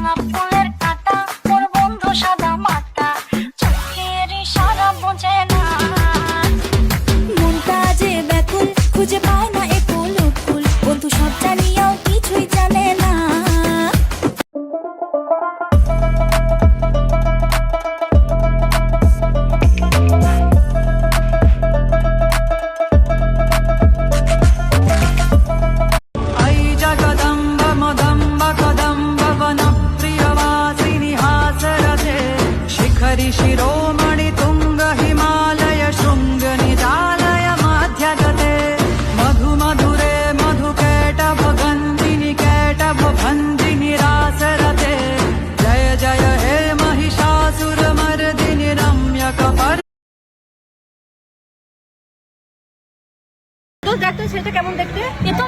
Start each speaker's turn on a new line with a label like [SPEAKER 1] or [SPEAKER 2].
[SPEAKER 1] ভাঙা ফুলের কাটা, ওর বন্ধু সাদা মাটা, চোখের ইশারা বোঝে না।
[SPEAKER 2] মনটা যে ব্যাকুল, খুঁজে পায় না একুল উকুল, বন্ধু সব জানিয়াও কিছুই জানে না।
[SPEAKER 3] शिरोमणि तुंग हिमालय शृंग निजालय मध्यगते मधु मधुरे मधुकैटभ गन्धिनि कैटभ भञ्जिनि रासरते जय जय हे महिषासुरमर्दिनि रम्यकपर्।
[SPEAKER 4] তো দেখতো ছেলেটা কেমন দেখতে?
[SPEAKER 1] এ তো